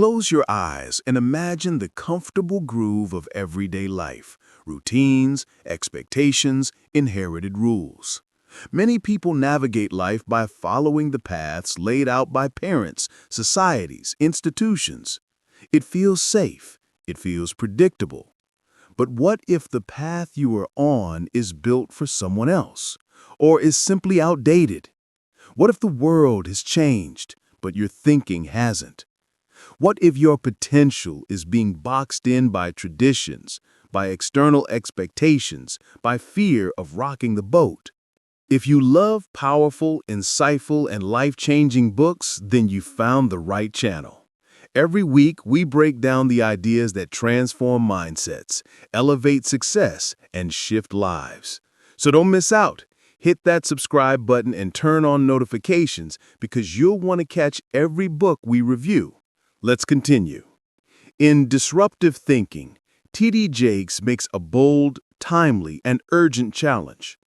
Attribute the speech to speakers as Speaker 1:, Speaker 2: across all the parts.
Speaker 1: Close your eyes and imagine the comfortable groove of everyday life, routines, expectations, inherited rules. Many people navigate life by following the paths laid out by parents, societies, institutions. It feels safe. It feels predictable. But what if the path you are on is built for someone else, or is simply outdated? What if the world has changed, but your thinking hasn't? What if your potential is being boxed in by traditions, by external expectations, by fear of rocking the boat? If you love powerful, insightful, and life-changing books, then you found the right channel. Every week, we break down the ideas that transform mindsets, elevate success, and shift lives. So don't miss out. Hit that subscribe button and turn on notifications because you'll want to catch every book we review. Let's continue. In Disruptive Thinking, T.D. Jakes makes a bold, timely, and urgent challenge.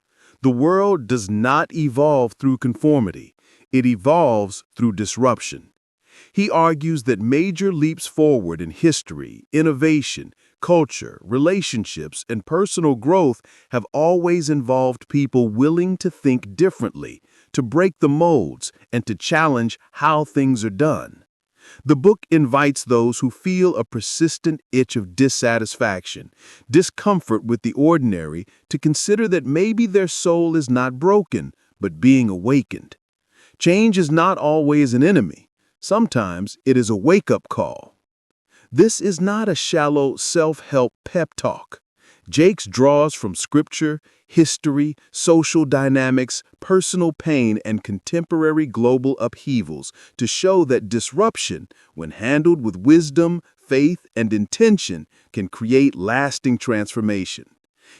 Speaker 1: The world does not evolve through conformity. It evolves through disruption. He argues that major leaps forward in history, innovation, culture, relationships, and personal growth have always involved people willing to think differently, to break the molds, and to challenge how things are done. The book invites those who feel a persistent itch of dissatisfaction, discomfort with the ordinary, to consider that maybe their soul is not broken, but being awakened. Change is not always an enemy. Sometimes it is a wake-up call. This is not a shallow self-help pep talk. Jakes draws from scripture, history, social dynamics, personal pain, and contemporary global upheavals to show that disruption, when handled with wisdom, faith, and intention, can create lasting transformation.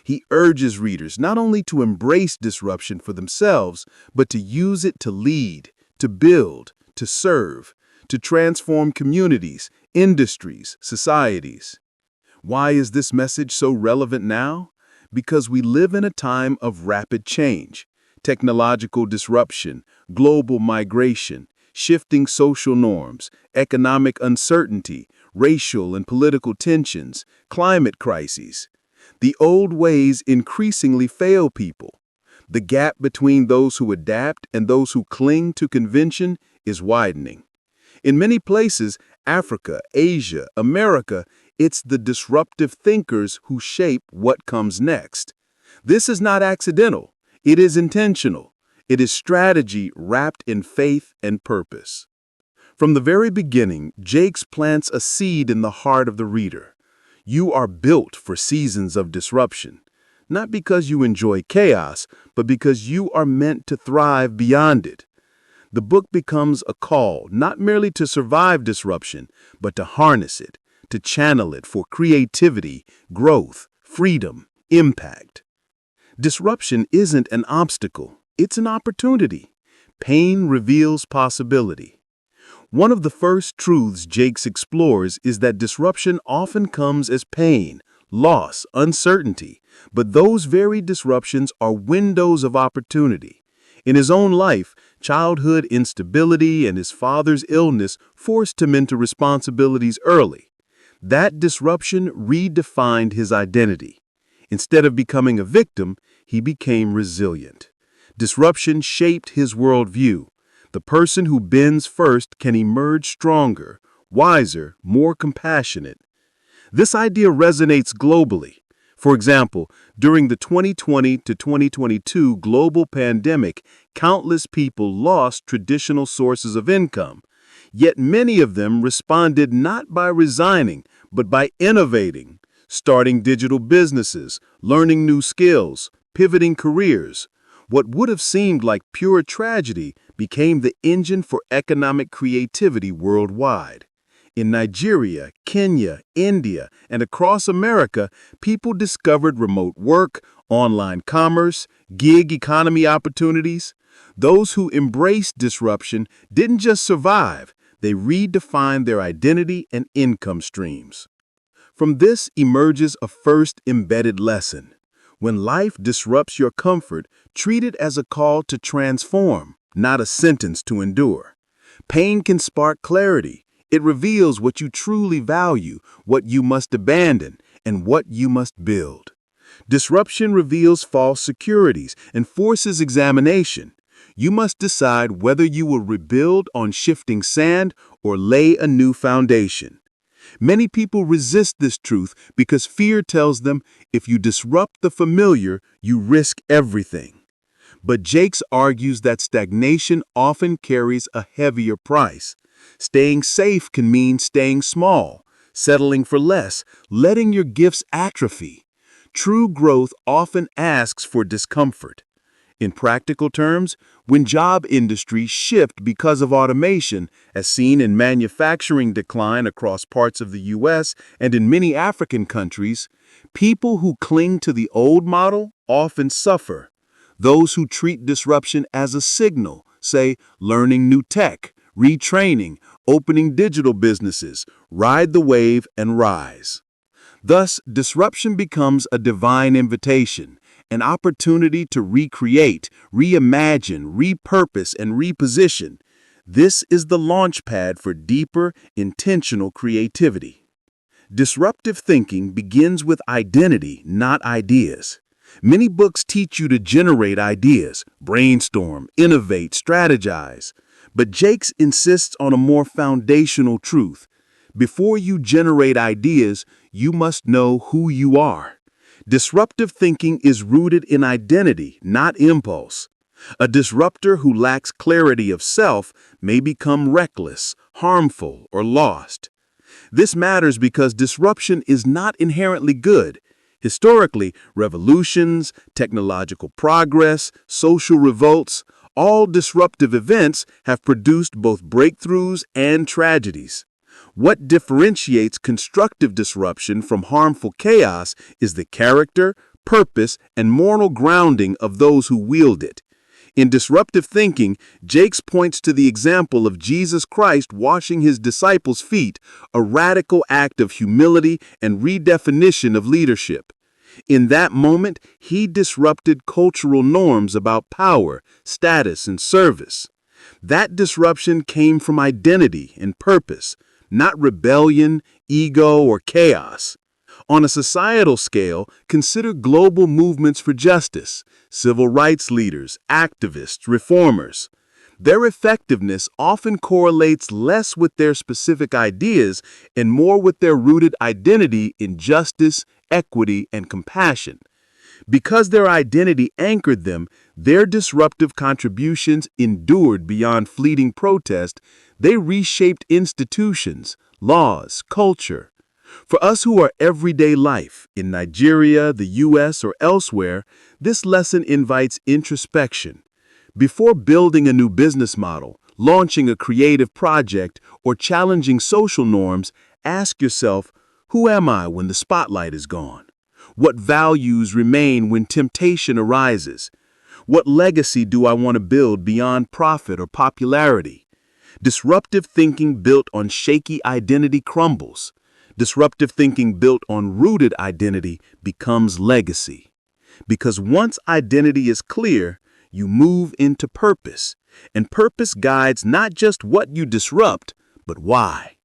Speaker 1: He urges readers not only to embrace disruption for themselves, but to use it to lead, to build, to serve, to transform communities, industries, societies. Why is this message so relevant now? Because we live in a time of rapid change, technological disruption, global migration, shifting social norms, economic uncertainty, racial and political tensions, climate crises. The old ways increasingly fail people. The gap between those who adapt and those who cling to convention is widening. In many places, Africa, Asia, America, it's the disruptive thinkers who shape what comes next. This is not accidental. It is intentional. It is strategy wrapped in faith and purpose. From the very beginning, Jakes plants a seed in the heart of the reader. You are built for seasons of disruption, not because you enjoy chaos, but because you are meant to thrive beyond it. The book becomes a call not merely to survive disruption, but to harness it, to channel it for creativity, growth, freedom, impact. Disruption isn't an obstacle, it's an opportunity. Pain reveals possibility. One of the first truths Jakes explores is that disruption often comes as pain, loss, uncertainty, but those very disruptions are windows of opportunity. In his own life, childhood instability and his father's illness forced him into responsibilities early. That disruption redefined his identity. Instead of becoming a victim, he became resilient. Disruption shaped his worldview. The person who bends first can emerge stronger, wiser, more compassionate. This idea resonates globally. For example, during the 2020 to 2022 global pandemic, countless people lost traditional sources of income. Yet many of them responded not by resigning, but by innovating, starting digital businesses, learning new skills, pivoting careers. What would have seemed like pure tragedy became the engine for economic creativity worldwide. In Nigeria, Kenya, India, and across America, people discovered remote work, online commerce, gig economy opportunities. Those who embraced disruption didn't just survive, they redefined their identity and income streams. From this emerges a first embedded lesson. When life disrupts your comfort, treat it as a call to transform, not a sentence to endure. Pain can spark clarity. It reveals what you truly value, what you must abandon, and what you must build. Disruption reveals false securities and forces examination. You must decide whether you will rebuild on shifting sand or lay a new foundation. Many people resist this truth because fear tells them if you disrupt the familiar, you risk everything. But Jakes argues that stagnation often carries a heavier price. Staying safe can mean staying small, settling for less, letting your gifts atrophy. True growth often asks for discomfort. In practical terms, when job industries shift because of automation, as seen in manufacturing decline across parts of the U.S. and in many African countries, people who cling to the old model often suffer. Those who treat disruption as a signal, say learning new tech, retraining, opening digital businesses, ride the wave and rise. Thus, disruption becomes a divine invitation, an opportunity to recreate, reimagine, repurpose, and reposition. This is the launchpad for deeper, intentional creativity. Disruptive thinking begins with identity, not ideas. Many books teach you to generate ideas, brainstorm, innovate, strategize. But Jakes insists on a more foundational truth. Before you generate ideas, you must know who you are. Disruptive thinking is rooted in identity, not impulse. A disruptor who lacks clarity of self may become reckless, harmful, or lost. This matters because disruption is not inherently good. Historically, revolutions, technological progress, social revolts, all disruptive events have produced both breakthroughs and tragedies. What differentiates constructive disruption from harmful chaos is the character, purpose, and moral grounding of those who wield it. In disruptive thinking, Jakes points to the example of Jesus Christ washing his disciples' feet, a radical act of humility and redefinition of leadership. In that moment, he disrupted cultural norms about power, status, and service. That disruption came from identity and purpose, not rebellion, ego, or chaos. On a societal scale, consider global movements for justice, civil rights leaders, activists, reformers. Their effectiveness often correlates less with their specific ideas and more with their rooted identity in justice, equity, and compassion. Because their identity anchored them, their disruptive contributions endured beyond fleeting protest. They reshaped institutions, laws, culture. For us who are everyday life, in Nigeria, the U.S., or elsewhere, this lesson invites introspection. Before building a new business model, launching a creative project, or challenging social norms, ask yourself, who am I when the spotlight is gone? What values remain when temptation arises? What legacy do I want to build beyond profit or popularity? Disruptive thinking built on shaky identity crumbles. Disruptive thinking built on rooted identity becomes legacy. Because once identity is clear, you move into purpose, and purpose guides not just what you disrupt, but why.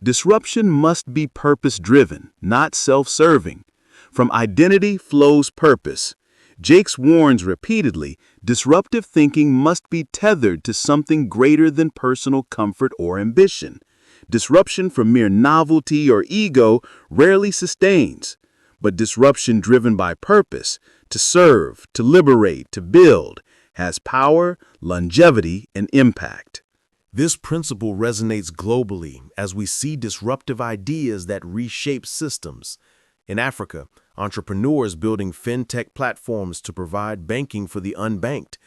Speaker 1: Disruption must be purpose-driven, not self-serving. From identity flows purpose. Jakes warns repeatedly, disruptive thinking must be tethered to something greater than personal comfort or ambition. Disruption from mere novelty or ego rarely sustains, but disruption driven by purpose, to serve, to liberate, to build, has power, longevity, and impact. This principle resonates globally as we see disruptive ideas that reshape systems. In Africa, entrepreneurs building fintech platforms to provide banking for the unbanked.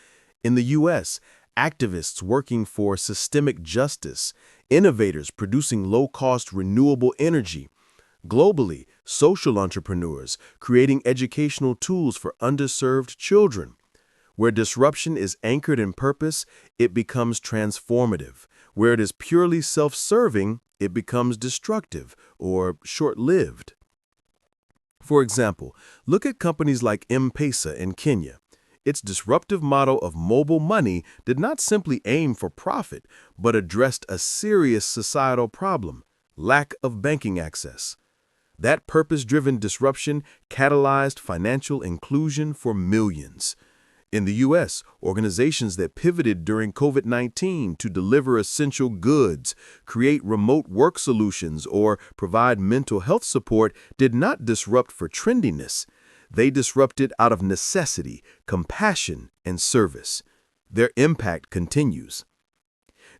Speaker 1: In the U.S., activists working for systemic justice, innovators producing low-cost renewable energy. Globally, social entrepreneurs creating educational tools for underserved children. Where disruption is anchored in purpose, it becomes transformative. Where it is purely self-serving, it becomes destructive or short-lived. For example, look at companies like M-Pesa in Kenya. Its disruptive model of mobile money did not simply aim for profit, but addressed a serious societal problem: lack of banking access. That purpose-driven disruption catalyzed financial inclusion for millions. In the U.S., organizations that pivoted during COVID-19 to deliver essential goods, create remote work solutions, or provide mental health support did not disrupt for trendiness. They disrupted out of necessity, compassion, and service. Their impact continues.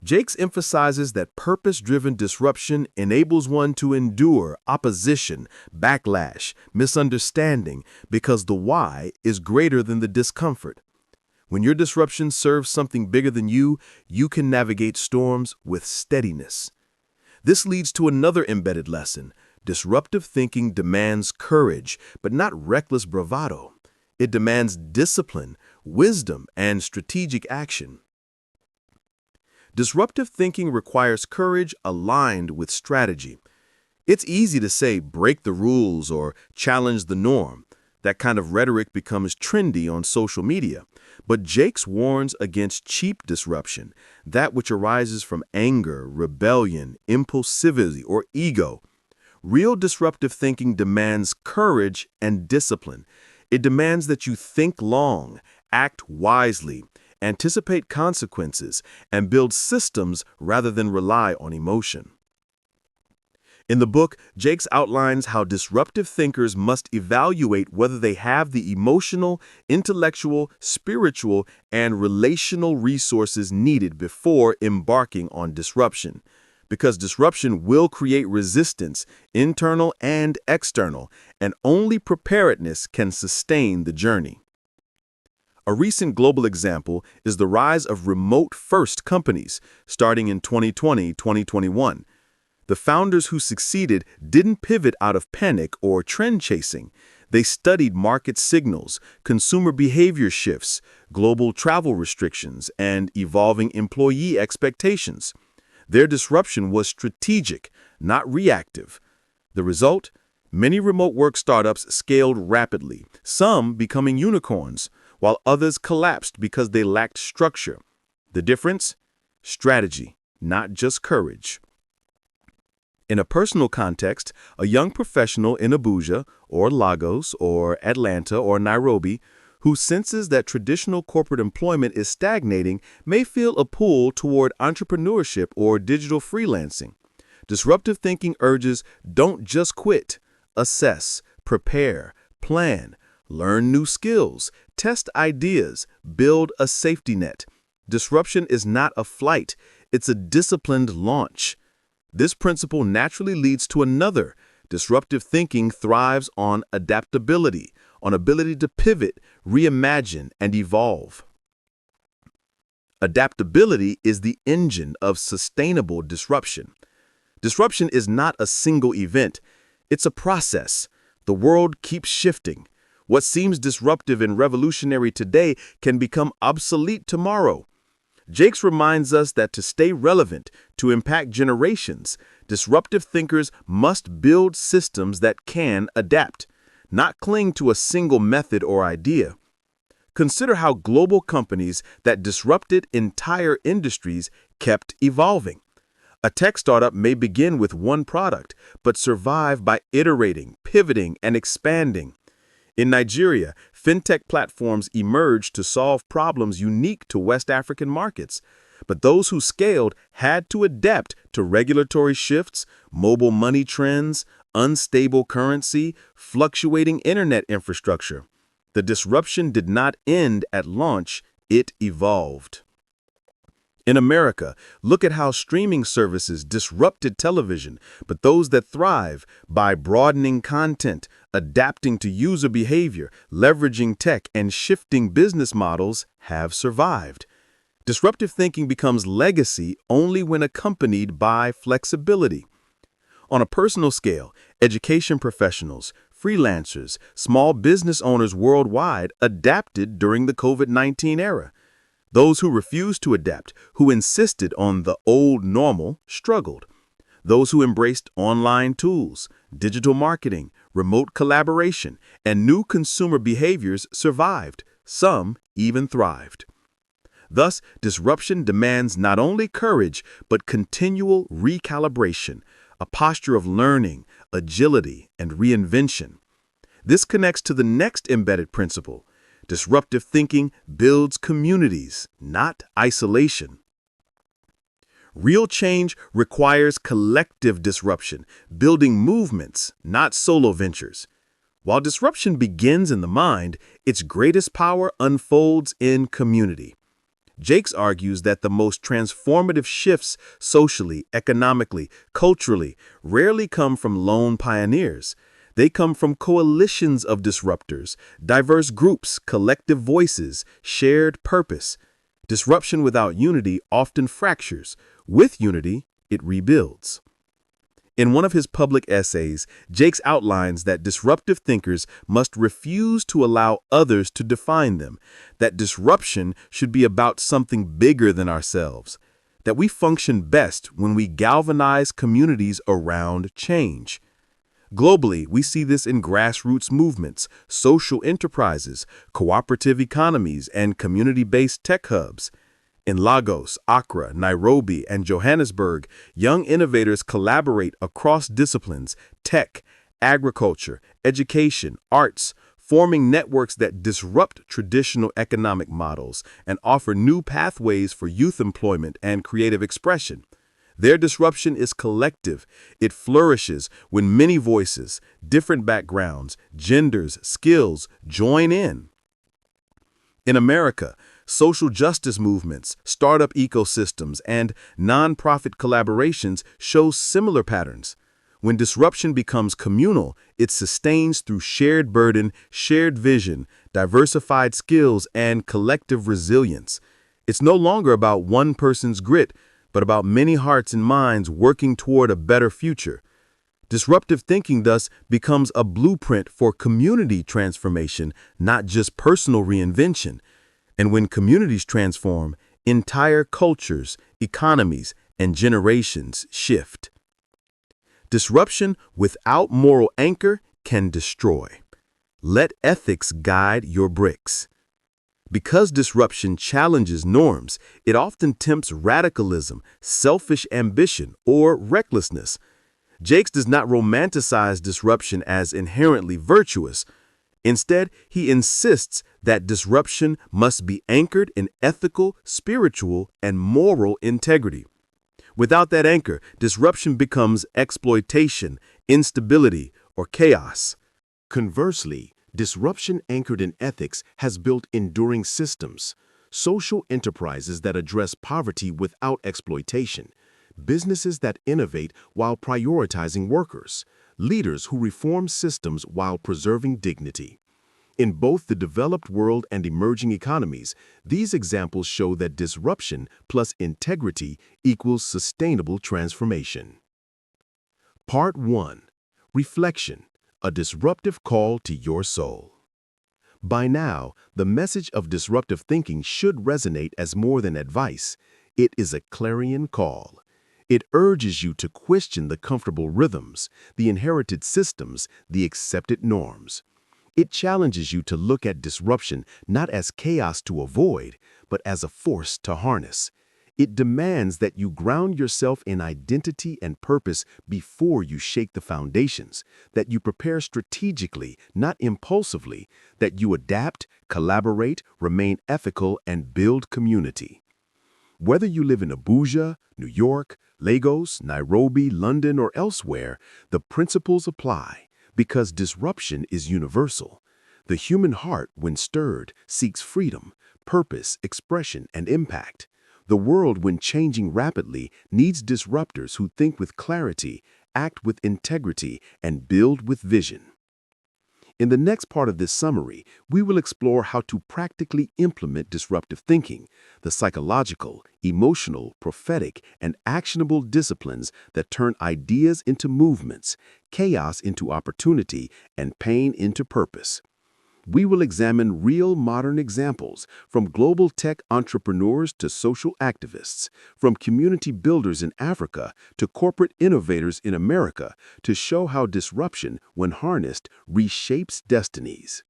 Speaker 1: Jakes emphasizes that purpose-driven disruption enables one to endure opposition, backlash, misunderstanding, because the why is greater than the discomfort. When your disruption serves something bigger than you can navigate storms with steadiness. This leads to another embedded lesson. Disruptive thinking demands courage, but not reckless bravado. It demands discipline, wisdom, and strategic action. Disruptive thinking requires courage aligned with strategy. It's easy to say break the rules or challenge the norm. That kind of rhetoric becomes trendy on social media. But Jakes warns against cheap disruption, that which arises from anger, rebellion, impulsivity, or ego. Real disruptive thinking demands courage and discipline. It demands that you think long, act wisely, anticipate consequences, and build systems rather than rely on emotion. In the book, Jakes outlines how disruptive thinkers must evaluate whether they have the emotional, intellectual, spiritual, and relational resources needed before embarking on disruption. Because disruption will create resistance, internal and external, and only preparedness can sustain the journey. A recent global example is the rise of remote-first companies, starting in 2020-2021. The founders who succeeded didn't pivot out of panic or trend chasing. They studied market signals, consumer behavior shifts, global travel restrictions, and evolving employee expectations. Their disruption was strategic, not reactive. The result? Many remote work startups scaled rapidly, some becoming unicorns, while others collapsed because they lacked structure. The difference? Strategy, not just courage. In a personal context, a young professional in Abuja, or Lagos, or Atlanta, or Nairobi, who senses that traditional corporate employment is stagnating may feel a pull toward entrepreneurship or digital freelancing. Disruptive thinking urges don't just quit. Assess, prepare, plan, learn new skills, test ideas, build a safety net. Disruption is not a flight, it's a disciplined launch. This principle naturally leads to another. Disruptive thinking thrives on adaptability, on ability to pivot, reimagine, and evolve. Adaptability is the engine of sustainable disruption. Disruption is not a single event. It's a process. The world keeps shifting. What seems disruptive and revolutionary today can become obsolete tomorrow. Jakes reminds us that to stay relevant, to impact generations, disruptive thinkers must build systems that can adapt, not cling to a single method or idea. Consider how global companies that disrupted entire industries kept evolving. A tech startup may begin with one product, but survive by iterating, pivoting, and expanding. In Nigeria, fintech platforms emerged to solve problems unique to West African markets. But those who scaled had to adapt to regulatory shifts, mobile money trends, unstable currency, fluctuating internet infrastructure. The disruption did not end at launch, it evolved. In America, look at how streaming services disrupted television, but those that thrive by broadening content, adapting to user behavior, leveraging tech, and shifting business models have survived. Disruptive thinking becomes legacy only when accompanied by flexibility. On a personal scale, education professionals, freelancers, small business owners worldwide adapted during the COVID-19 era. Those who refused to adapt, who insisted on the old normal, struggled. Those who embraced online tools, digital marketing, remote collaboration, and new consumer behaviors survived, Some even thrived. Thus, disruption demands not only courage, but continual recalibration, a posture of learning, agility, and reinvention. This connects to the next embedded principle. Disruptive thinking builds communities, not isolation. Real change requires collective disruption, building movements, not solo ventures. While disruption begins in the mind, its greatest power unfolds in community. Jakes argues that the most transformative shifts socially, economically, culturally rarely come from lone pioneers. They come from coalitions of disruptors, diverse groups, collective voices, shared purpose. Disruption without unity often fractures. With unity, it rebuilds. In one of his public essays, Jakes outlines that disruptive thinkers must refuse to allow others to define them, that disruption should be about something bigger than ourselves, that we function best when we galvanize communities around change. Globally, we see this in grassroots movements, social enterprises, cooperative economies, and community-based tech hubs. In Lagos, Accra, Nairobi, and Johannesburg, young innovators collaborate across disciplines, tech, agriculture, education, arts, forming networks that disrupt traditional economic models and offer new pathways for youth employment and creative expression. Their disruption is collective. It flourishes when many voices, different backgrounds, genders, skills join in. In America, social justice movements, startup ecosystems, and nonprofit collaborations show similar patterns. When disruption becomes communal, it sustains through shared burden, shared vision, diversified skills, and collective resilience. It's no longer about one person's grit, but about many hearts and minds working toward a better future. Disruptive thinking thus becomes a blueprint for community transformation, not just personal reinvention. And when communities transform, entire cultures, economies, and generations shift. Disruption without moral anchor can destroy. Let ethics guide your bricks. Because disruption challenges norms, it often tempts radicalism, selfish ambition, or recklessness. Jakes does not romanticize disruption as inherently virtuous. Instead, he insists that disruption must be anchored in ethical, spiritual, and moral integrity. Without that anchor, disruption becomes exploitation, instability, or chaos.
Speaker 2: Conversely, disruption anchored in ethics has built enduring systems, social enterprises that address poverty without exploitation, businesses that innovate while prioritizing workers, leaders who reform systems while preserving dignity. In both the developed world and emerging economies, these examples show that disruption plus integrity equals sustainable transformation. Part 1. Reflection. A disruptive call to your soul. By now, the message of disruptive thinking should resonate as more than advice. It is a clarion call. It urges you to question the comfortable rhythms, the inherited systems, the accepted norms. It challenges you to look at disruption not as chaos to avoid, but as a force to harness. It demands that you ground yourself in identity and purpose before you shake the foundations, that you prepare strategically, not impulsively, that you adapt, collaborate, remain ethical, and build community. Whether you live in Abuja, New York, Lagos, Nairobi, London, or elsewhere, the principles apply. Because disruption is universal. The human heart, when stirred, seeks freedom, purpose, expression, and impact. The world, when changing rapidly, needs disruptors who think with clarity, act with integrity, and build with vision. In the next part of this summary, we will explore how to practically implement disruptive thinking, the psychological, emotional, prophetic, and actionable disciplines that turn ideas into movements, chaos into opportunity, and pain into purpose. We will examine real modern examples, from global tech entrepreneurs to social activists, from community builders in Africa to corporate innovators in America, to show how disruption, when harnessed, reshapes destinies.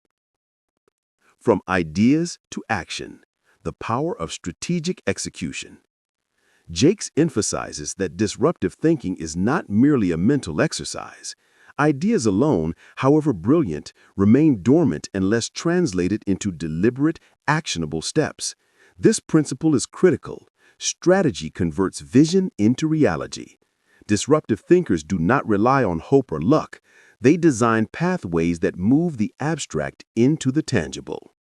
Speaker 2: From ideas to action, the power of strategic execution. Jakes emphasizes that disruptive thinking is not merely a mental exercise. Ideas alone, however brilliant, remain dormant unless translated into deliberate, actionable steps. This principle is critical. Strategy converts vision into reality. Disruptive thinkers do not rely on hope or luck. They design pathways that move the abstract into the tangible.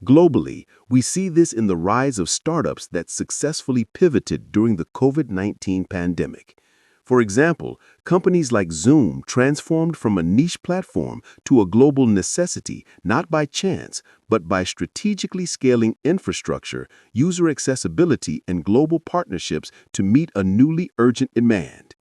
Speaker 2: Globally, we see this in the rise of startups that successfully pivoted during the COVID-19 pandemic. For example, companies like Zoom transformed from a niche platform to a global necessity not by chance, but by strategically scaling infrastructure, user accessibility, and global partnerships to meet a newly urgent demand.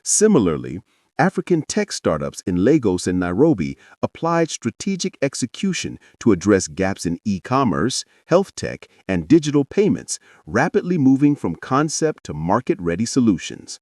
Speaker 2: Similarly, African tech startups in Lagos and Nairobi applied strategic execution to address gaps in e-commerce, health tech, and digital payments, rapidly moving from concept to market-ready solutions.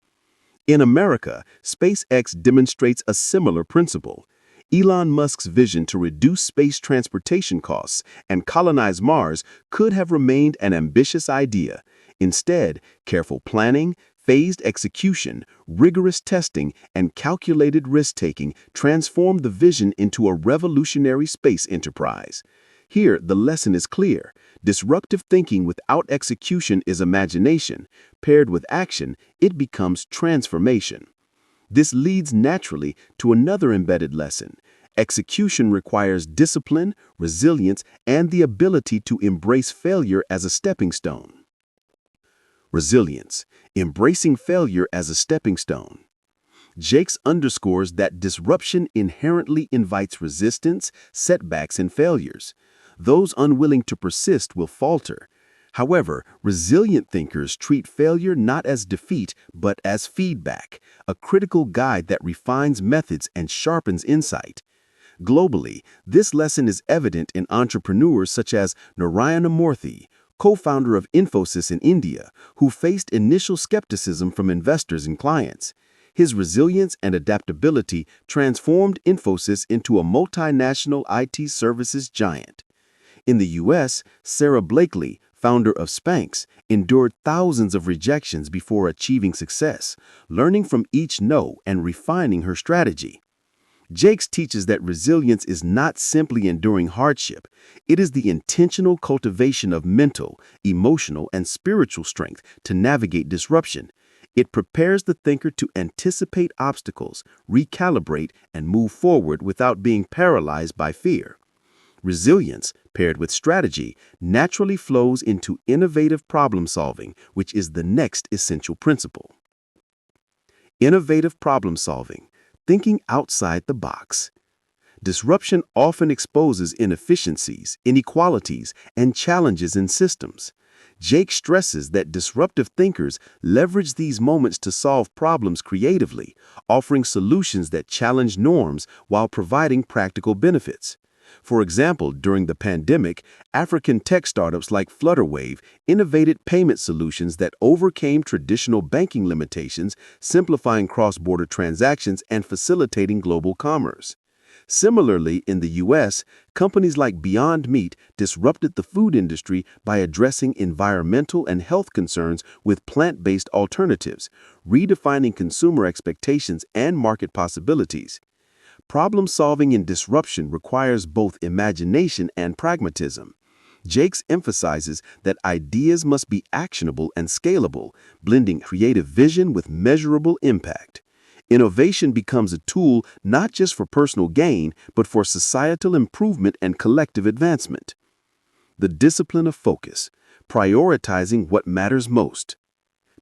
Speaker 2: In America, SpaceX demonstrates a similar principle. Elon Musk's vision to reduce space transportation costs and colonize Mars could have remained an ambitious idea. Instead, careful planning, phased execution, rigorous testing, and calculated risk-taking transformed the vision into a revolutionary space enterprise. Here, the lesson is clear. Disruptive thinking without execution is imagination. Paired with action, it becomes transformation. This leads naturally to another embedded lesson. Execution requires discipline, resilience, and the ability to embrace failure as a stepping stone. Resilience, embracing failure as a stepping stone. Jakes underscores that disruption inherently invites resistance, setbacks, and failures. Those unwilling to persist will falter. However, resilient thinkers treat failure not as defeat, but as feedback, a critical guide that refines methods and sharpens insight. Globally, this lesson is evident in entrepreneurs such as Narayana Murthy, co-founder of Infosys in India, who faced initial skepticism from investors and clients. His resilience and adaptability transformed Infosys into a multinational IT services giant. In the U.S., Sarah Blakely, founder of Spanx, endured thousands of rejections before achieving success, learning from each no and refining her strategy. Jakes teaches that resilience is not simply enduring hardship. It is the intentional cultivation of mental, emotional, and spiritual strength to navigate disruption. It prepares the thinker to anticipate obstacles, recalibrate, and move forward without being paralyzed by fear. Resilience, paired with strategy, naturally flows into innovative problem solving, which is the next essential principle. Innovative problem solving, thinking outside the box. Disruption often exposes inefficiencies, inequalities, and challenges in systems. Jake stresses that disruptive thinkers leverage these moments to solve problems creatively, offering solutions that challenge norms while providing practical benefits. For example, during the pandemic, African tech startups like Flutterwave innovated payment solutions that overcame traditional banking limitations, simplifying cross-border transactions and facilitating global commerce. Similarly, in the U.S., companies like Beyond Meat disrupted the food industry by addressing environmental and health concerns with plant-based alternatives, redefining consumer expectations and market possibilities. Problem-solving in disruption requires both imagination and pragmatism. Jakes emphasizes that ideas must be actionable and scalable, blending creative vision with measurable impact. Innovation becomes a tool not just for personal gain, but for societal improvement and collective advancement. The discipline of focus, prioritizing what matters most.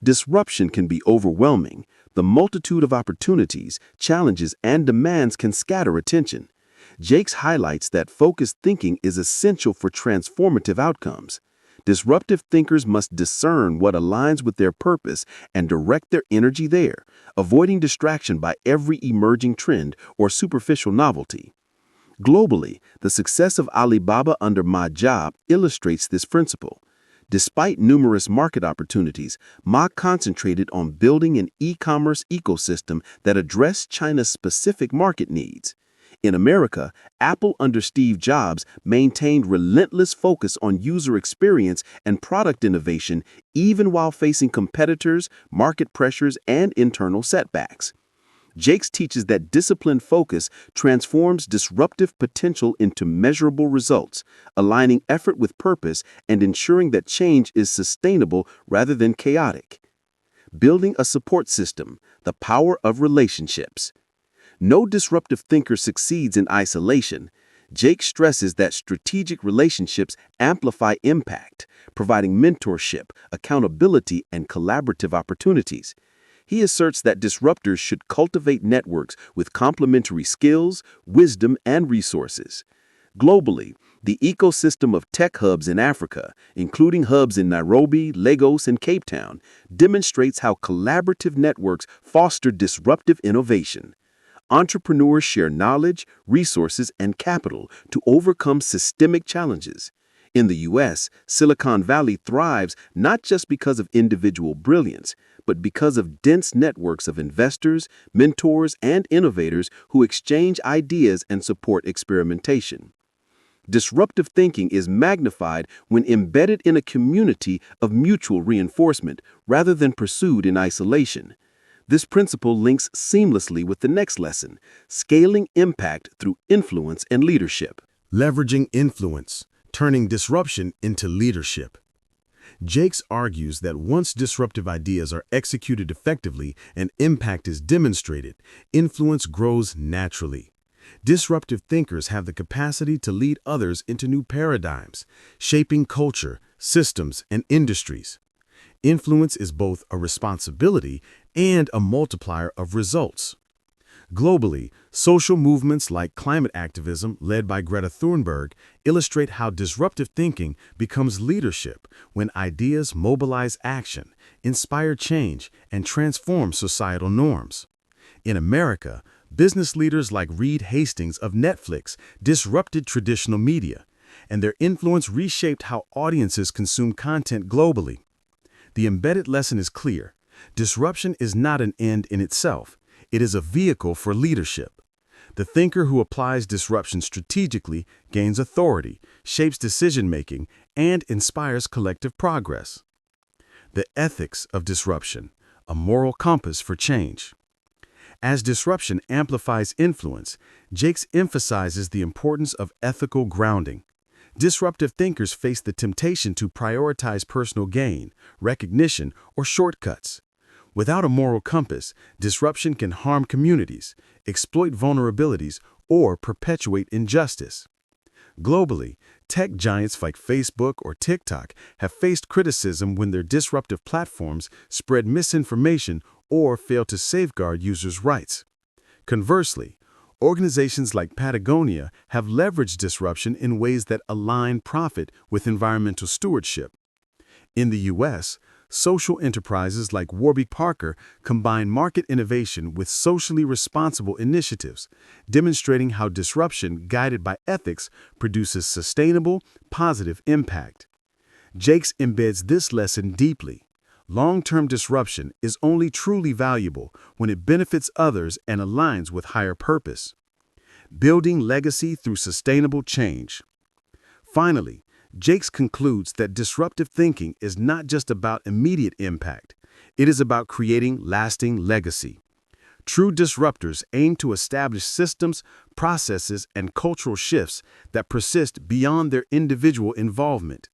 Speaker 2: Disruption can be overwhelming. The multitude of opportunities, challenges, and demands can scatter attention. Jakes highlights that focused thinking is essential for transformative outcomes. Disruptive thinkers must discern what aligns with their purpose and direct their energy there, avoiding distraction by every emerging trend or superficial novelty. Globally, the success of Alibaba under Ma Jiabao illustrates this principle. Despite numerous market opportunities, Ma concentrated on building an e-commerce ecosystem that addressed China's specific market needs. In America, Apple under Steve Jobs maintained relentless focus on user experience and product innovation even while facing competitors, market pressures, and internal setbacks. Jakes teaches that disciplined focus transforms disruptive potential into measurable results, aligning effort with purpose and ensuring that change is sustainable rather than chaotic. Building a support system, the power of relationships. No disruptive thinker succeeds in isolation. Jake stresses that strategic relationships amplify impact, providing mentorship, accountability, and collaborative opportunities. He asserts that disruptors should cultivate networks with complementary skills, wisdom, and resources. Globally, the ecosystem of tech hubs in Africa, including hubs in Nairobi, Lagos, and Cape Town, demonstrates how collaborative networks foster disruptive innovation. Entrepreneurs share knowledge, resources, and capital to overcome systemic challenges. In the U.S., Silicon Valley thrives not just because of individual brilliance, but because of dense networks of investors, mentors, and innovators who exchange ideas and support experimentation. Disruptive thinking is magnified when embedded in a community of mutual reinforcement rather than pursued in isolation. This principle links seamlessly with the next lesson, scaling impact through influence and leadership.
Speaker 1: Leveraging influence, turning disruption into leadership. Jakes argues that once disruptive ideas are executed effectively and impact is demonstrated, influence grows naturally. Disruptive thinkers have the capacity to lead others into new paradigms, shaping culture, systems, and industries. Influence is both a responsibility and a multiplier of results. Globally, social movements like climate activism, led by Greta Thunberg, illustrate how disruptive thinking becomes leadership when ideas mobilize action, inspire change, and transform societal norms. In America, business leaders like Reed Hastings of Netflix disrupted traditional media, and their influence reshaped how audiences consume content globally. The embedded lesson is clear. Disruption is not an end in itself. It is a vehicle for leadership. The thinker who applies disruption strategically gains authority, shapes decision-making, and inspires collective progress. The ethics of disruption, a moral compass for change. As disruption amplifies influence, Jakes emphasizes the importance of ethical grounding. Disruptive thinkers face the temptation to prioritize personal gain, recognition, or shortcuts. Without a moral compass, disruption can harm communities, exploit vulnerabilities, or perpetuate injustice. Globally, tech giants like Facebook or TikTok have faced criticism when their disruptive platforms spread misinformation or fail to safeguard users' rights. Conversely, organizations like Patagonia have leveraged disruption in ways that align profit with environmental stewardship. In the U.S., social enterprises like Warby Parker combine market innovation with socially responsible initiatives, demonstrating how disruption guided by ethics produces sustainable, positive impact. Jakes embeds this lesson deeply. Long-term disruption is only truly valuable when it benefits others and aligns with higher purpose. Building legacy through sustainable change. Finally, Jakes concludes that disruptive thinking is not just about immediate impact. It is about creating lasting legacy. True disruptors aim to establish systems, processes, and cultural shifts that persist beyond their individual involvement.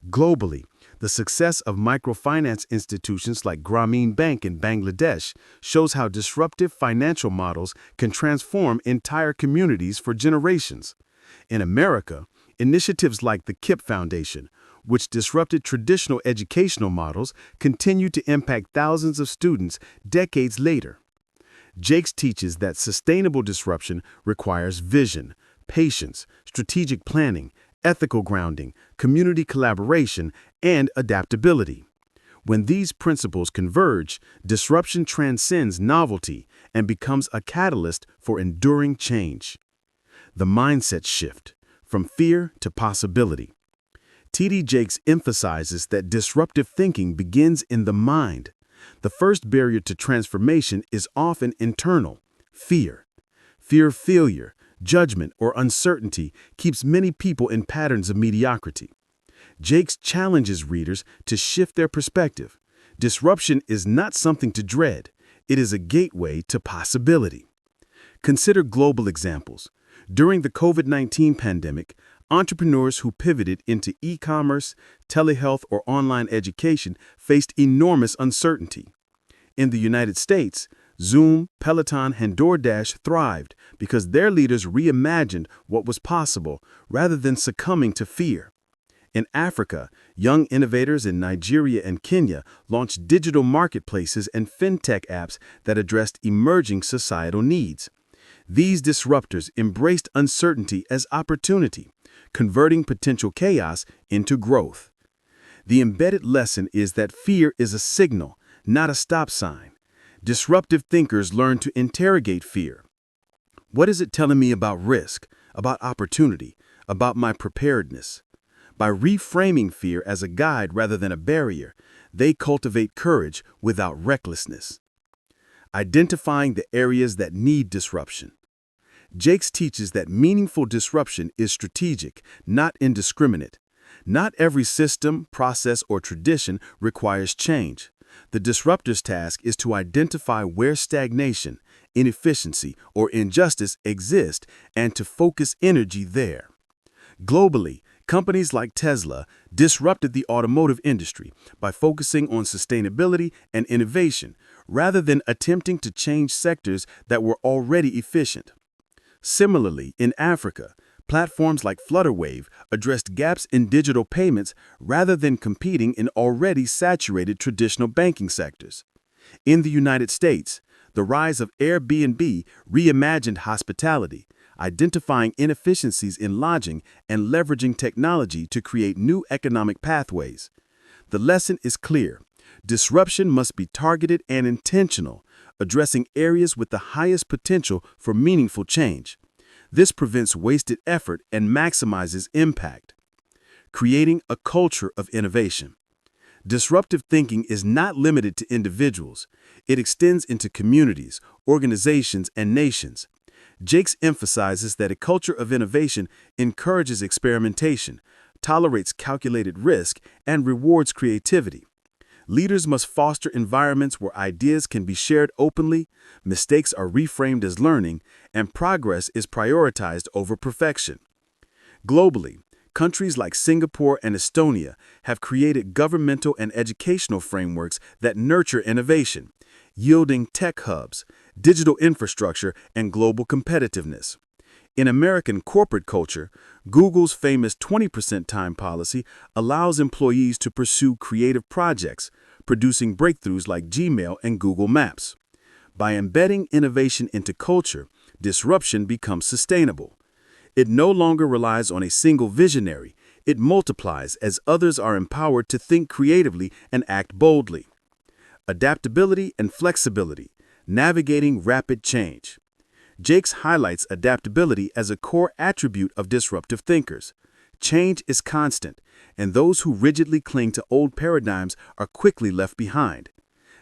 Speaker 1: Globally, the success of microfinance institutions like Grameen Bank in Bangladesh shows how disruptive financial models can transform entire communities for generations. In America, initiatives like the KIPP Foundation, which disrupted traditional educational models, continue to impact thousands of students decades later. Jakes teaches that sustainable disruption requires vision, patience, strategic planning, ethical grounding, community collaboration, and adaptability. When these principles converge, disruption transcends novelty and becomes a catalyst for enduring change. The mindset shift. From fear to possibility. T.D. Jakes emphasizes that disruptive thinking begins in the mind. The first barrier to transformation is often internal, fear. Fear of failure, judgment, or uncertainty keeps many people in patterns of mediocrity. Jakes challenges readers to shift their perspective. Disruption is not something to dread. It is a gateway to possibility. Consider global examples. During the COVID-19 pandemic, entrepreneurs who pivoted into e-commerce, telehealth, or online education faced enormous uncertainty. In the United States, Zoom, Peloton, and DoorDash thrived because their leaders reimagined what was possible rather than succumbing to fear. In Africa, young innovators in Nigeria and Kenya launched digital marketplaces and fintech apps that addressed emerging societal needs. These disruptors embraced uncertainty as opportunity, converting potential chaos into growth. The embedded lesson is that fear is a signal, not a stop sign. Disruptive thinkers learn to interrogate fear. What is it telling me about risk, about opportunity, about my preparedness? By reframing fear as a guide rather than a barrier, they cultivate courage without recklessness. Identifying the areas that need disruption. Jakes teaches that meaningful disruption is strategic, not indiscriminate. Not every system, process, or tradition requires change. The disruptor's task is to identify where stagnation, inefficiency, or injustice exist and to focus energy there. Globally, companies like Tesla disrupted the automotive industry by focusing on sustainability and innovation rather than attempting to change sectors that were already efficient. Similarly, in Africa, platforms like Flutterwave addressed gaps in digital payments rather than competing in already saturated traditional banking sectors. In the United States, the rise of Airbnb reimagined hospitality, identifying inefficiencies in lodging and leveraging technology to create new economic pathways. The lesson is clear. Disruption must be targeted and intentional, addressing areas with the highest potential for meaningful change. This prevents wasted effort and maximizes impact. Creating a culture of innovation. Disruptive thinking is not limited to individuals. It extends into communities, organizations, and nations. Jakes emphasizes that a culture of innovation encourages experimentation, tolerates calculated risk, and rewards creativity. Leaders must foster environments where ideas can be shared openly, mistakes are reframed as learning, and progress is prioritized over perfection. Globally, countries like Singapore and Estonia have created governmental and educational frameworks that nurture innovation, yielding tech hubs, digital infrastructure, and global competitiveness. In American corporate culture, Google's famous 20% time policy allows employees to pursue creative projects, producing breakthroughs like Gmail and Google Maps. By embedding innovation into culture, disruption becomes sustainable. It no longer relies on a single visionary. It multiplies as others are empowered to think creatively and act boldly. Adaptability and flexibility, navigating rapid change. Jakes highlights adaptability as a core attribute of disruptive thinkers. Change is constant, and those who rigidly cling to old paradigms are quickly left behind.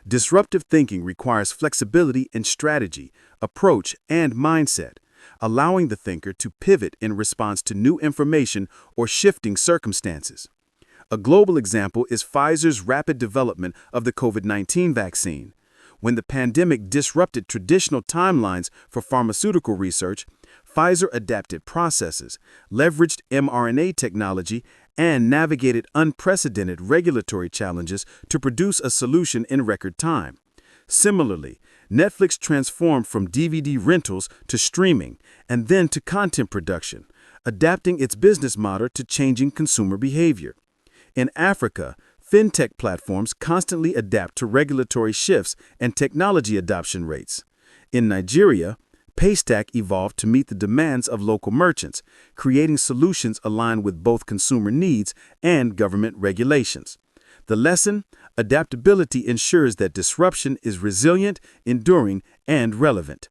Speaker 1: Disruptive thinking requires flexibility in strategy, approach, and mindset, allowing the thinker to pivot in response to new information or shifting circumstances. A global example is Pfizer's rapid development of the COVID-19 vaccine. When the pandemic disrupted traditional timelines for pharmaceutical research, Pfizer adapted processes, leveraged mRNA technology, and navigated unprecedented regulatory challenges to produce a solution in record time. Similarly, Netflix transformed from DVD rentals to streaming and then to content production, adapting its business model to changing consumer behavior. In Africa, fintech platforms constantly adapt to regulatory shifts and technology adoption rates. In Nigeria, Paystack evolved to meet the demands of local merchants, creating solutions aligned with both consumer needs and government regulations. The lesson: adaptability ensures that disruption is resilient, enduring, and relevant.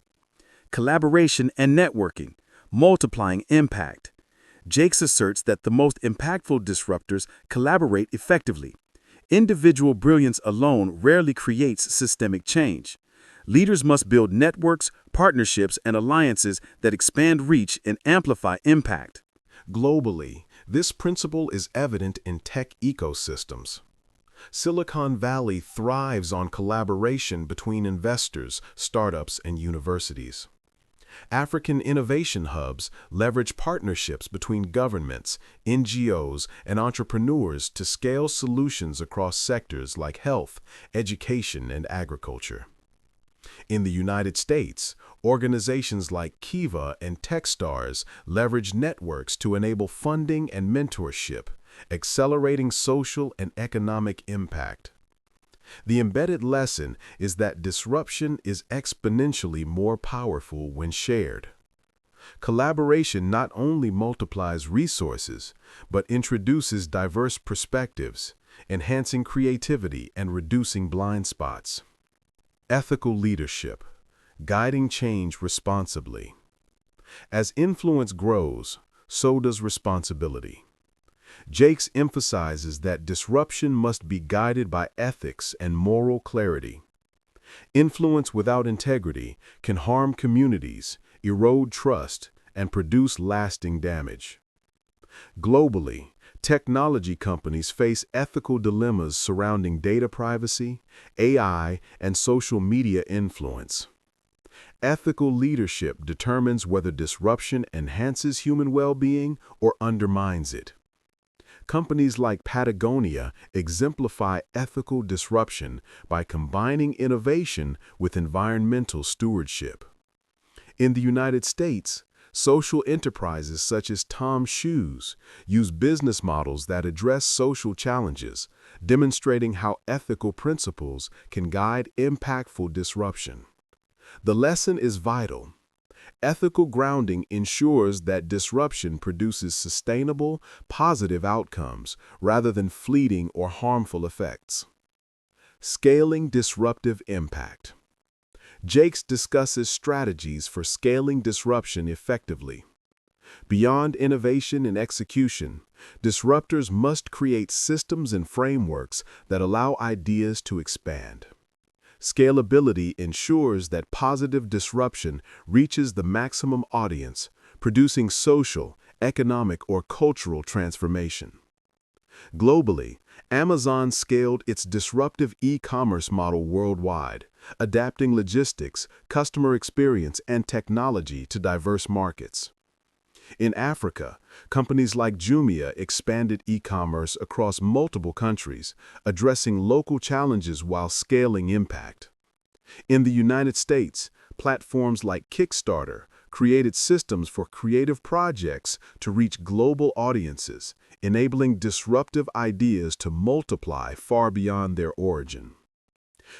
Speaker 1: Collaboration and networking, multiplying impact. Jakes asserts that the most impactful disruptors collaborate effectively. Individual brilliance alone rarely creates systemic change.
Speaker 3: Leaders must build networks, partnerships, and alliances that expand reach and amplify impact.
Speaker 2: Globally, this principle is evident in tech ecosystems. Silicon Valley thrives on collaboration between investors, startups, and universities. African innovation hubs leverage partnerships between governments, NGOs, and entrepreneurs to scale solutions across sectors like health, education, and agriculture. In the United States, organizations like Kiva and Techstars leverage networks to enable funding and mentorship, accelerating social and economic impact. The embedded lesson is that disruption is exponentially more powerful when shared. Collaboration not only multiplies resources, but introduces diverse perspectives, enhancing creativity and reducing blind spots. Ethical leadership, guiding change responsibly. As influence grows, so does responsibility. Jakes emphasizes that disruption must be guided by ethics and moral clarity. Influence without integrity can harm communities, erode trust, and produce lasting damage. Globally, technology companies face ethical dilemmas surrounding data privacy, AI, and social media influence. Ethical leadership determines whether disruption enhances human well-being or undermines it. Companies like Patagonia exemplify ethical disruption by combining innovation with environmental stewardship. In the United States, social enterprises such as Tom's Shoes use business models that address social challenges, demonstrating how ethical principles can guide impactful disruption. The lesson is vital. Ethical grounding ensures that disruption produces sustainable, positive outcomes rather than fleeting or harmful effects. Scaling disruptive impact. Jakes discusses strategies for scaling disruption effectively. Beyond innovation and execution, disruptors must create systems and frameworks that allow ideas to expand. Scalability ensures that positive disruption reaches the maximum audience, producing social, economic, or cultural transformation. Globally, Amazon scaled its disruptive e-commerce model worldwide, adapting logistics, customer experience, and technology to diverse markets. In Africa, companies like Jumia expanded e-commerce across multiple countries, addressing local challenges while scaling impact. In the United States, platforms like Kickstarter created systems for creative projects to reach global audiences, enabling disruptive ideas to multiply far beyond their origin.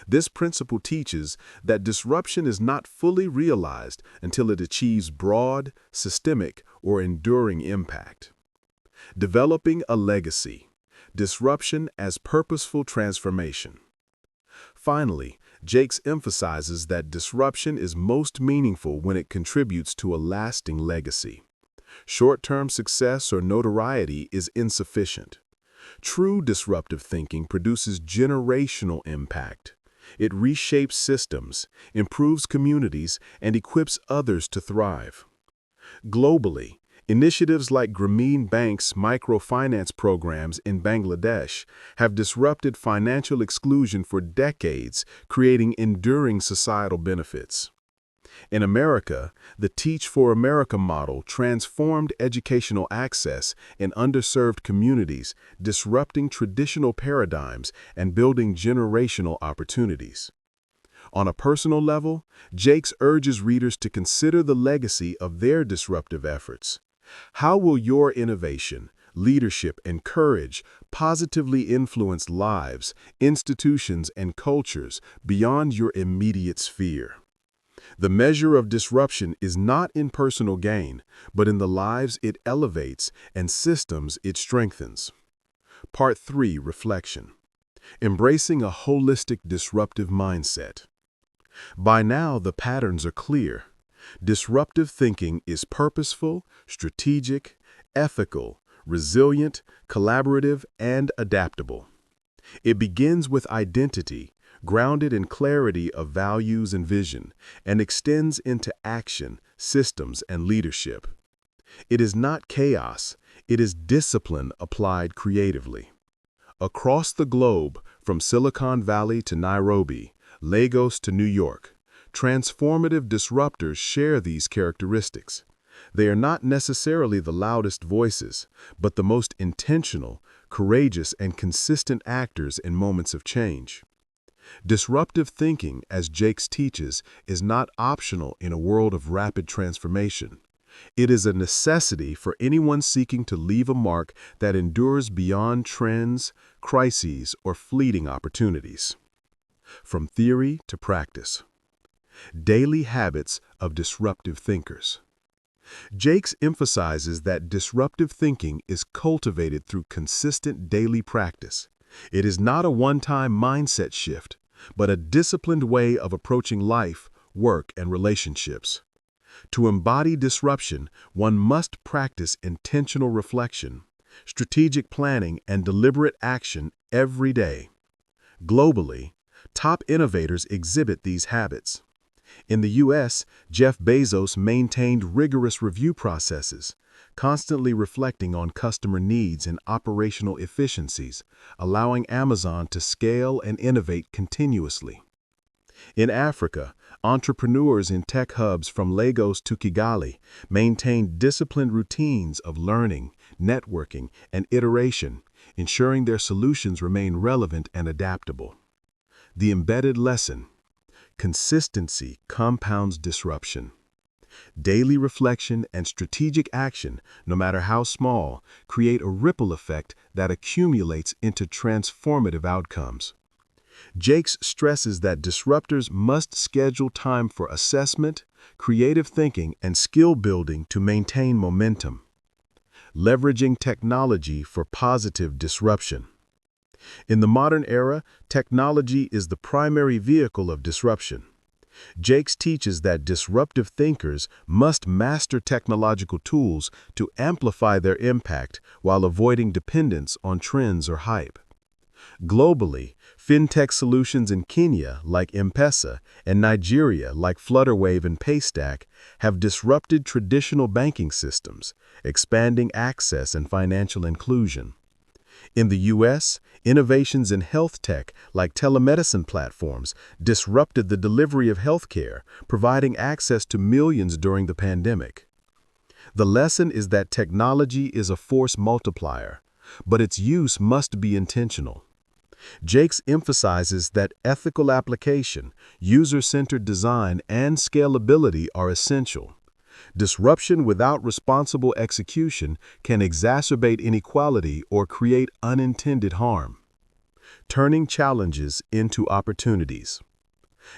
Speaker 2: This principle teaches that disruption is not fully realized until it achieves broad, systemic, or enduring impact. Developing a legacy. Disruption as purposeful transformation. Finally, Jakes emphasizes that disruption is most meaningful when it contributes to a lasting legacy. Short-term success or notoriety is insufficient. True disruptive thinking produces generational impact. It reshapes systems, improves communities, and equips others to thrive. Globally, initiatives like Grameen Bank's microfinance programs in Bangladesh have disrupted financial exclusion for decades, creating enduring societal benefits. In America, the Teach for America model transformed educational access in underserved communities, disrupting traditional paradigms and building generational opportunities. On a personal level, Jakes urges readers to consider the legacy of their disruptive efforts. How will your innovation, leadership, and courage positively influence lives, institutions, and cultures beyond your immediate sphere? The measure of disruption is not in personal gain, but in the lives it elevates and systems it strengthens. Part 3, Reflection. Embracing a holistic disruptive mindset. By now, the patterns are clear. Disruptive thinking is purposeful, strategic, ethical, resilient, collaborative, and adaptable. It begins with identity, grounded in clarity of values and vision, and extends into action, systems, and leadership. It is not chaos, it is discipline applied creatively. Across the globe, from Silicon Valley to Nairobi, Lagos to New York, transformative disruptors share these characteristics. They are not necessarily the loudest voices, but the most intentional, courageous, and consistent actors in moments of change. Disruptive thinking, as Jakes teaches, is not optional in a world of rapid transformation. It is a necessity for anyone seeking to leave a mark that endures beyond trends, crises, or fleeting opportunities. From theory to practice. Daily habits of disruptive thinkers. Jakes emphasizes that disruptive thinking is cultivated through consistent daily practice. It is not a one-time mindset shift, but a disciplined way of approaching life, work, and relationships. To embody disruption, one must practice intentional reflection, strategic planning, and deliberate action every day. Globally, top innovators exhibit these habits. In the U.S., Jeff Bezos maintained rigorous review processes, constantly reflecting on customer needs and operational efficiencies, allowing Amazon to scale and innovate continuously. In Africa, entrepreneurs in tech hubs from Lagos to Kigali maintained disciplined routines of learning, networking, and iteration, ensuring their solutions remain relevant and adaptable. The embedded lesson: consistency compounds disruption. Daily reflection and strategic action, no matter how small, create a ripple effect that accumulates into transformative outcomes. Jakes stresses that disruptors must schedule time for assessment, creative thinking, and skill building to maintain momentum. Leveraging technology for positive disruption. In the modern era, technology is the primary vehicle of disruption. Jakes teaches that disruptive thinkers must master technological tools to amplify their impact while avoiding dependence on trends or hype. Globally, fintech solutions in Kenya, like M-Pesa, and Nigeria, like Flutterwave and Paystack, have disrupted traditional banking systems, expanding access and financial inclusion. In the U.S., innovations in health tech, like telemedicine platforms, disrupted the delivery of healthcare, providing access to millions during the pandemic. The lesson is that technology is a force multiplier, but its use must be intentional. Jakes emphasizes that ethical application, user-centered design, and scalability are essential. Disruption without responsible execution can exacerbate inequality or create unintended harm. Turning challenges into opportunities.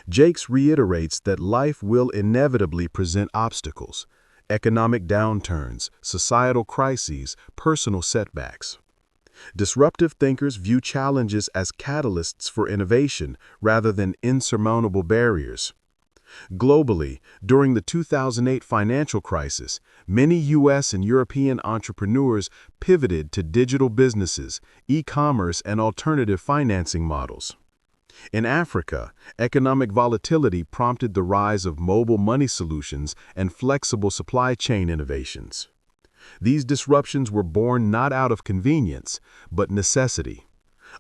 Speaker 2: Jakes reiterates that life will inevitably present obstacles: economic downturns, societal crises, personal setbacks. Disruptive thinkers view challenges as catalysts for innovation rather than insurmountable barriers. Globally, during the 2008 financial crisis, many U.S. and European entrepreneurs pivoted to digital businesses, e-commerce, and alternative financing models. In Africa, economic volatility prompted the rise of mobile money solutions and flexible supply chain innovations. These disruptions were born not out of convenience, but necessity.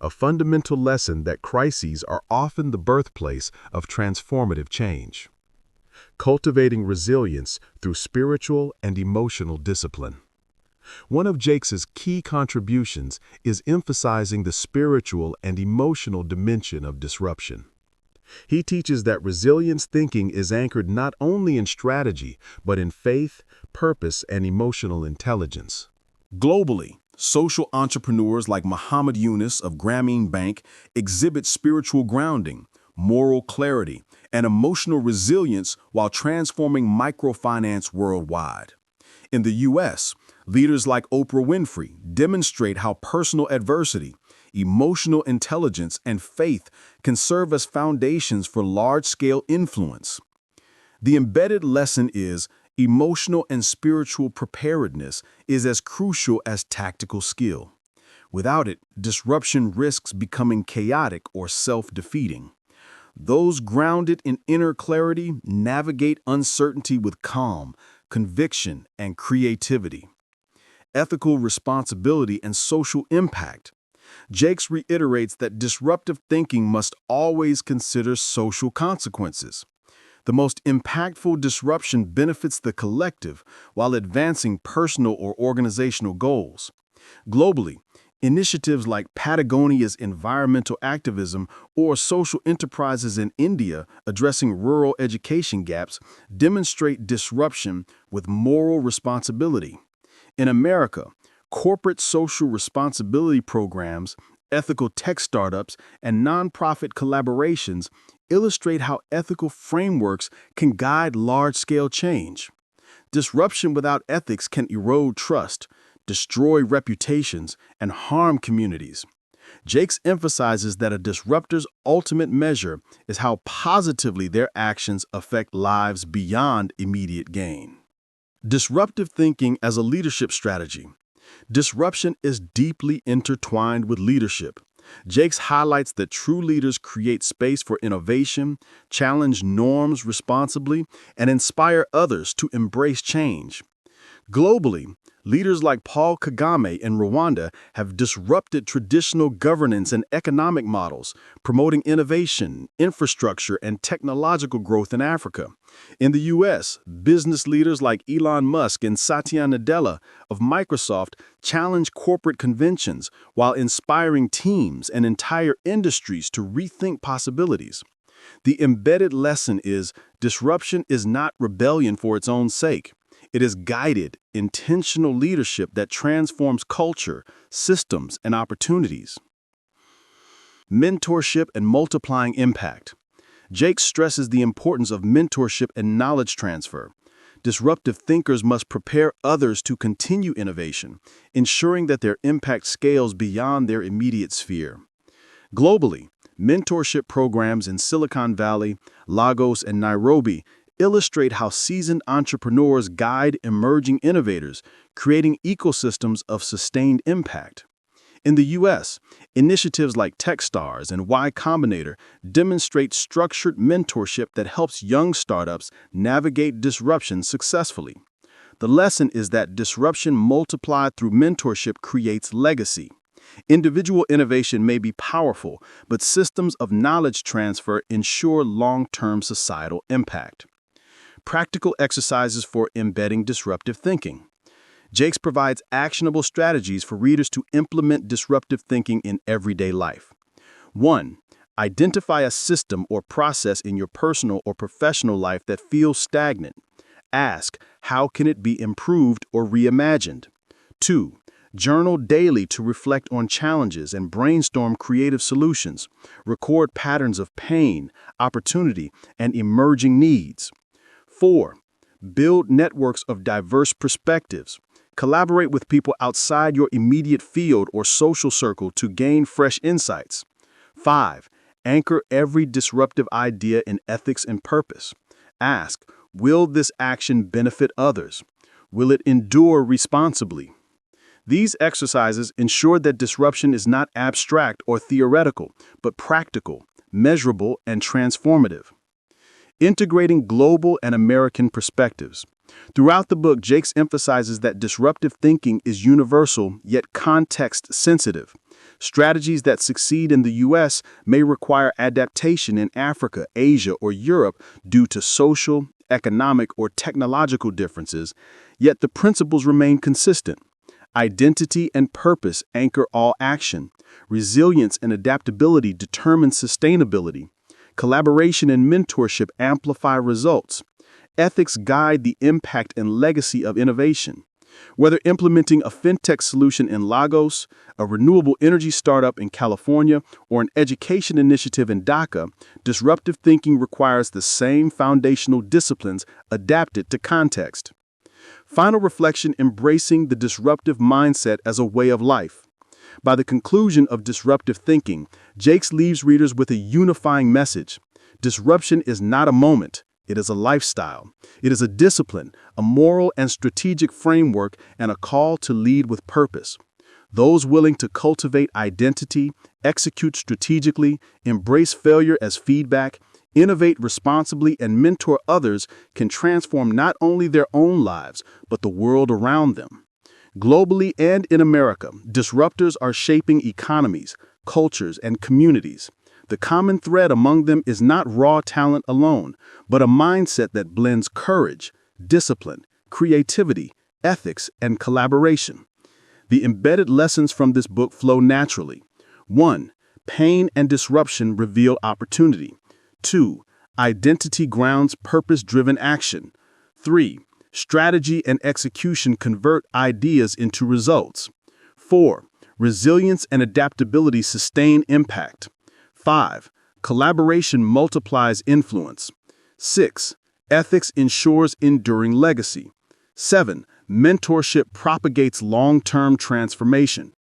Speaker 2: A fundamental lesson that crises are often the birthplace of transformative change. Cultivating resilience through spiritual and emotional discipline. One of Jakes's key contributions is emphasizing the spiritual and emotional dimension of disruption. He teaches that resilience thinking is anchored not only in strategy, but in faith, purpose, and emotional intelligence.
Speaker 1: Globally, social entrepreneurs like Muhammad Yunus of Grameen Bank exhibit spiritual grounding, moral clarity, and emotional resilience while transforming microfinance worldwide. In the U.S., leaders like Oprah Winfrey demonstrate how personal adversity, emotional intelligence, and faith can serve as foundations for large-scale influence. The embedded lesson is emotional and spiritual preparedness is as crucial as tactical skill. Without it, disruption risks becoming chaotic or self-defeating. Those grounded in inner clarity navigate uncertainty with calm, conviction, and creativity. Ethical responsibility and social impact. Jakes reiterates that disruptive thinking must always consider social consequences. The most impactful disruption benefits the collective while advancing personal or organizational goals. Globally, initiatives like Patagonia's environmental activism or social enterprises in India addressing rural education gaps demonstrate disruption with moral responsibility. In America, corporate social responsibility programs, ethical tech startups, and nonprofit collaborations illustrate how ethical frameworks can guide large-scale change. Disruption without ethics can erode trust, destroy reputations, and harm communities. Jakes emphasizes that a disruptor's ultimate measure is how positively their actions affect lives beyond immediate gain. Disruptive thinking as a leadership strategy. Disruption is deeply intertwined with leadership. Jakes highlights that true leaders create space for innovation, challenge norms responsibly, and inspire others to embrace change. Globally, leaders like Paul Kagame in Rwanda have disrupted traditional governance and economic models, promoting innovation, infrastructure, and technological growth in Africa. In the U.S., business leaders like Elon Musk and Satya Nadella of Microsoft challenge corporate conventions while inspiring teams and entire industries to rethink possibilities. The embedded lesson is disruption is not rebellion for its own sake. It is guided, intentional leadership that transforms culture, systems, and opportunities. Mentorship and multiplying impact. Jakes stresses the importance of mentorship and knowledge transfer. Disruptive thinkers must prepare others to continue innovation, ensuring that their impact scales beyond their immediate sphere. Globally, mentorship programs in Silicon Valley, Lagos, and Nairobi illustrate how seasoned entrepreneurs guide emerging innovators, creating ecosystems of sustained impact. In the U.S., initiatives like Techstars and Y Combinator demonstrate structured mentorship that helps young startups navigate disruption successfully. The lesson is that disruption multiplied through mentorship creates legacy. Individual innovation may be powerful, but systems of knowledge transfer ensure long-term societal impact. Practical exercises for embedding disruptive thinking. Jakes provides actionable strategies for readers to implement disruptive thinking in everyday life. 1. Identify a system or process in your personal or professional life that feels stagnant. Ask, how can it be improved or reimagined? 2. Journal daily to reflect on challenges and brainstorm creative solutions. Record patterns of pain, opportunity, and emerging needs. 4. Build networks of diverse perspectives. Collaborate with people outside your immediate field or social circle to gain fresh insights. 5. Anchor every disruptive idea in ethics and purpose. Ask, will this action benefit others? Will it endure responsibly? These exercises ensure that disruption is not abstract or theoretical, but practical, measurable, and transformative. Integrating global and American perspectives. Throughout the book, Jakes emphasizes that disruptive thinking is universal yet context-sensitive. Strategies that succeed in the U.S. may require adaptation in Africa, Asia, or Europe due to social, economic, or technological differences, yet the principles remain consistent. Identity and purpose anchor all action. Resilience and adaptability determine sustainability. Collaboration and mentorship amplify results. Ethics guide the impact and legacy of innovation. Whether implementing a fintech solution in Lagos, a renewable energy startup in California, or an education initiative in Dhaka, disruptive thinking requires the same foundational disciplines adapted to context. Final reflection: embracing the disruptive mindset as a way of life. By the conclusion of Disruptive Thinking, Jakes leaves readers with a unifying message. Disruption is not a moment. It is a lifestyle. It is a discipline, a moral and strategic framework, and a call to lead with purpose. Those willing to cultivate identity, execute strategically, embrace failure as feedback, innovate responsibly, and mentor others can transform not only their own lives, but the world around them. Globally and in America, disruptors are shaping economies, cultures, and communities. The common thread among them is not raw talent alone, but a mindset that blends courage, discipline, creativity, ethics, and collaboration. The embedded lessons from this book flow naturally. 1. Pain and disruption reveal opportunity. 2. Identity grounds purpose-driven action. 3. Strategy and execution convert ideas into results. 4. Resilience and adaptability sustain impact. 5. Collaboration multiplies influence. 6. Ethics ensures enduring legacy. 7. Mentorship propagates long-term transformation.